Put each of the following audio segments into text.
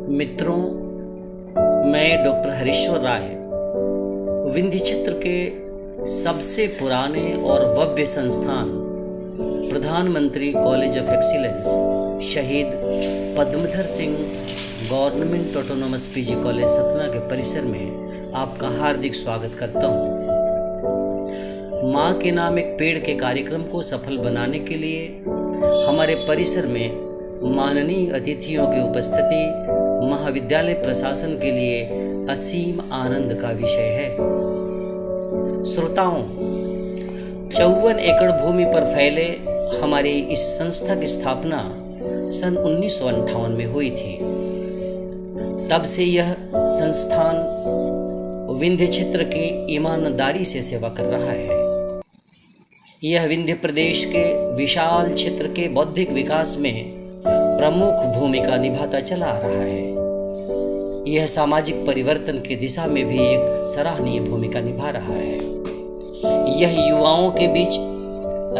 मित्रों, मैं डॉक्टर हरीश्वर राय विंध्य क्षेत्र के सबसे पुराने और भव्य संस्थान प्रधानमंत्री कॉलेज ऑफ एक्सीलेंस शहीद Padmadhar Singh government autonomous PG college Satna के परिसर में आपका हार्दिक स्वागत करता हूँ। माँ के नाम एक पेड़ के कार्यक्रम को सफल बनाने के लिए हमारे परिसर में माननीय अतिथियों की उपस्थिति महाविद्यालय प्रशासन के लिए असीम आनंद का विषय है। श्रोताओं, 54 एकड़ भूमि पर फैले हमारी इस संस्था की स्थापना सन 1958 में हुई थी। तब से यह संस्थान विंध्य क्षेत्र की ईमानदारी से सेवा कर रहा है। यह विंध्य प्रदेश के विशाल क्षेत्र के बौद्धिक विकास में प्रमुख भूमिका निभाता चला आ रहा है। यह सामाजिक परिवर्तन की दिशा में भी एक सराहनीय भूमिका निभा रहा है। यह युवाओं के बीच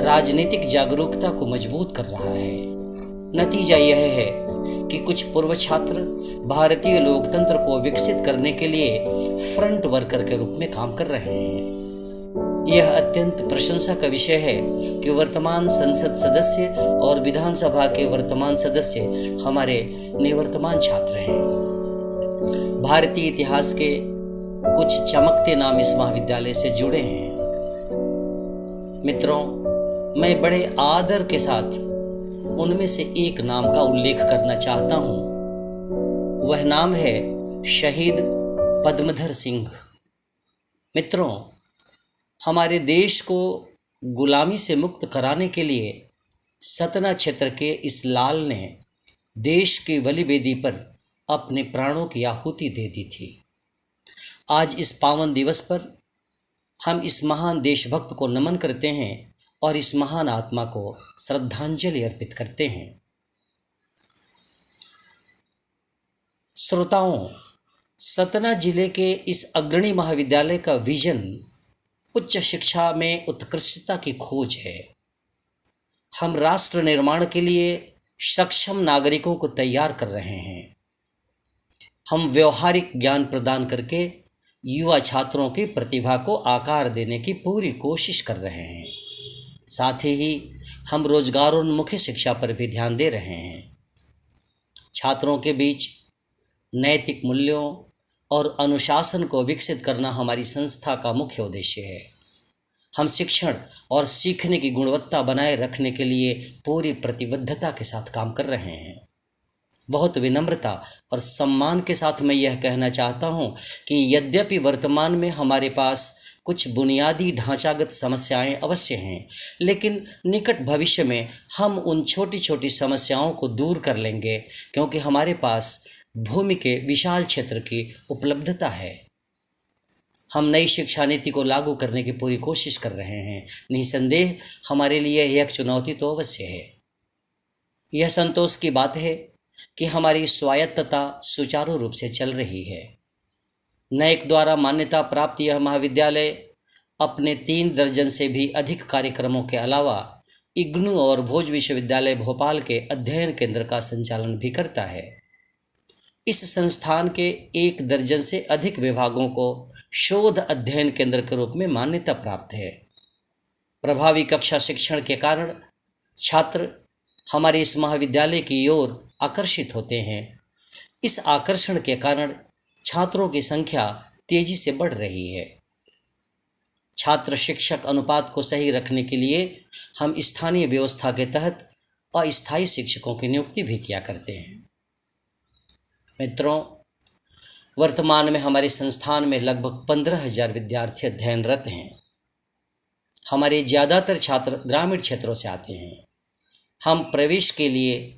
राजनीतिक जागरूकता को मजबूत कर रहा है। नतीजा यह है कि कुछ पूर्व छात्र भारतीय लोकतंत्र को विकसित करने के लिए फ्रंट वर्कर के रूप में काम कर रहे हैं। यह अत्यंत प्रशंसा का विषय है कि वर्तमान संसद सदस्य और विधानसभा के वर्तमान सदस्य हमारे निवर्तमान छात्र हैं। भारतीय इतिहास के कुछ चमकते नाम इस महाविद्यालय से जुड़े हैं। मित्रों, मैं बड़े आदर के साथ उनमें से एक नाम का उल्लेख करना चाहता हूं। वह नाम है शहीद पद्मधर सिंह। मित्रों, हमारे देश को गुलामी से मुक्त कराने के लिए सतना क्षेत्र के इस लाल ने देश की बलिवेदी पर अपने प्राणों की आहुति दे दी थी। आज इस पावन दिवस पर हम इस महान देशभक्त को नमन करते हैं और इस महान आत्मा को श्रद्धांजलि अर्पित करते हैं। श्रोताओं, सतना जिले के इस अग्रणी महाविद्यालय का विजन उच्च शिक्षा में उत्कृष्टता की खोज है। हम राष्ट्र निर्माण के लिए सक्षम नागरिकों को तैयार कर रहे हैं। हम व्यवहारिक ज्ञान प्रदान करके युवा छात्रों की प्रतिभा को आकार देने की पूरी कोशिश कर रहे हैं। साथ ही हम रोजगारोन्मुखी शिक्षा पर भी ध्यान दे रहे हैं। छात्रों के बीच नैतिक मूल्यों और अनुशासन को विकसित करना हमारी संस्था का मुख्य उद्देश्य है। हम शिक्षण और सीखने की गुणवत्ता बनाए रखने के लिए पूरी प्रतिबद्धता के साथ काम कर रहे हैं। बहुत विनम्रता और सम्मान के साथ मैं यह कहना चाहता हूं कि यद्यपि वर्तमान में हमारे पास कुछ बुनियादी ढांचागत समस्याएं अवश्य हैं, लेकिन निकट भविष्य में हम उन छोटी छोटी समस्याओं को दूर कर लेंगे, क्योंकि हमारे पास भूमि के विशाल क्षेत्र की उपलब्धता है। हम नई शिक्षा नीति को लागू करने की पूरी कोशिश कर रहे हैं। निसंदेह हमारे लिए यह एक चुनौती तो अवश्य है। यह संतोष की बात है कि हमारी स्वायत्तता सुचारू रूप से चल रही है। नैक द्वारा मान्यता प्राप्त यह महाविद्यालय अपने 3 दर्जन से भी अधिक कार्यक्रमों के अलावा इग्नू और भोज विश्वविद्यालय भोपाल के अध्ययन केंद्र का संचालन भी करता है। इस संस्थान के 1 दर्जन से अधिक विभागों को शोध अध्ययन केंद्र के रूप में मान्यता प्राप्त है। प्रभावी कक्षा शिक्षण के कारण छात्र हमारे इस महाविद्यालय की ओर आकर्षित होते हैं। इस आकर्षण के कारण छात्रों की संख्या तेजी से बढ़ रही है। छात्र शिक्षक अनुपात को सही रखने के लिए हम स्थानीय व्यवस्था के तहत अस्थायी शिक्षकों की नियुक्ति भी किया करते हैं। मित्रों, वर्तमान में हमारे संस्थान में लगभग 15,000 विद्यार्थी अध्ययनरत हैं। हमारे ज़्यादातर छात्र ग्रामीण क्षेत्रों से आते हैं। हम प्रवेश के लिए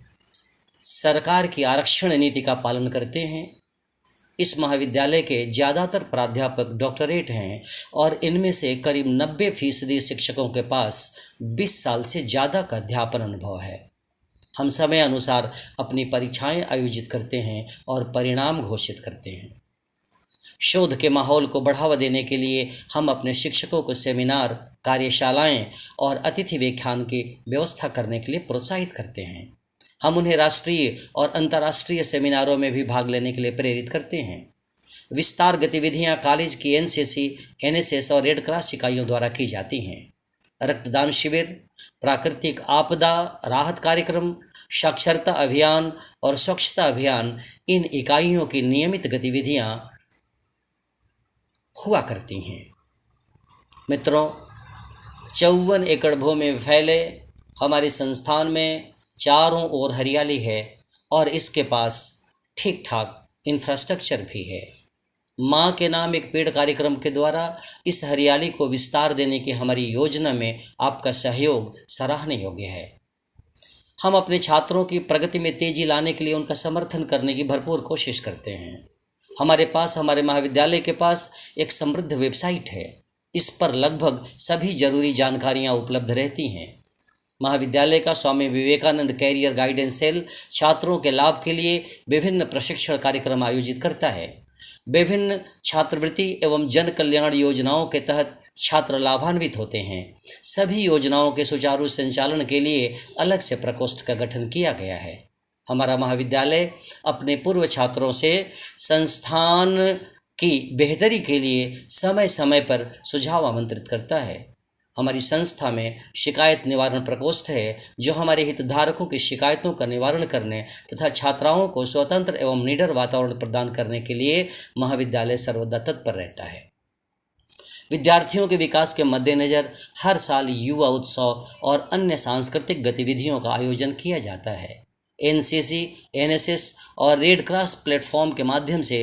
सरकार की आरक्षण नीति का पालन करते हैं। इस महाविद्यालय के ज़्यादातर प्राध्यापक डॉक्टरेट हैं और इनमें से करीब 90% शिक्षकों के पास 20 साल से ज़्यादा का अध्यापन अनुभव है। हम समय अनुसार अपनी परीक्षाएं आयोजित करते हैं और परिणाम घोषित करते हैं। शोध के माहौल को बढ़ावा देने के लिए हम अपने शिक्षकों को सेमिनार, कार्यशालाएं और अतिथि व्याख्यान की व्यवस्था करने के लिए प्रोत्साहित करते हैं। हम उन्हें राष्ट्रीय और अंतर्राष्ट्रीय सेमिनारों में भी भाग लेने के लिए प्रेरित करते हैं। विस्तार गतिविधियां कॉलेज की एनसीसी, एनएसएस और रेड क्रॉस इकाइयों द्वारा की जाती हैं। रक्तदान शिविर, प्राकृतिक आपदा राहत कार्यक्रम, साक्षरता अभियान और स्वच्छता अभियान इन इकाइयों की नियमित गतिविधियां हुआ करती हैं। मित्रों, 54 एकड़ भूमि में फैले हमारे संस्थान में चारों ओर हरियाली है और इसके पास ठीक ठाक इंफ्रास्ट्रक्चर भी है। माँ के नाम एक पेड़ कार्यक्रम के द्वारा इस हरियाली को विस्तार देने की हमारी योजना में आपका सहयोग सराहनीय योग्य है। हम अपने छात्रों की प्रगति में तेजी लाने के लिए उनका समर्थन करने की भरपूर कोशिश करते हैं। हमारे महाविद्यालय के पास एक समृद्ध वेबसाइट है। इस पर लगभग सभी जरूरी जानकारियाँ उपलब्ध रहती हैं। महाविद्यालय का Swami Vivekananda career guidance cell छात्रों के लाभ के लिए विभिन्न प्रशिक्षण कार्यक्रम आयोजित करता है। विभिन्न छात्रवृत्ति एवं जन कल्याण योजनाओं के तहत छात्र लाभान्वित होते हैं। सभी योजनाओं के सुचारू संचालन के लिए अलग से प्रकोष्ठ का गठन किया गया है। हमारा महाविद्यालय अपने पूर्व छात्रों से संस्थान की बेहतरी के लिए समय समय पर सुझाव आमंत्रित करता है। हमारी संस्था में शिकायत निवारण प्रकोष्ठ है जो हमारे हितधारकों की शिकायतों का निवारण करने तथा छात्राओं को स्वतंत्र एवं निडर वातावरण प्रदान करने के लिए महाविद्यालय सर्वदा तत्पर रहता है। विद्यार्थियों के विकास के मद्देनज़र हर साल युवा उत्सव और अन्य सांस्कृतिक गतिविधियों का आयोजन किया जाता है। एनसीसी, एनएसएस और रेड क्रॉस प्लेटफॉर्म के माध्यम से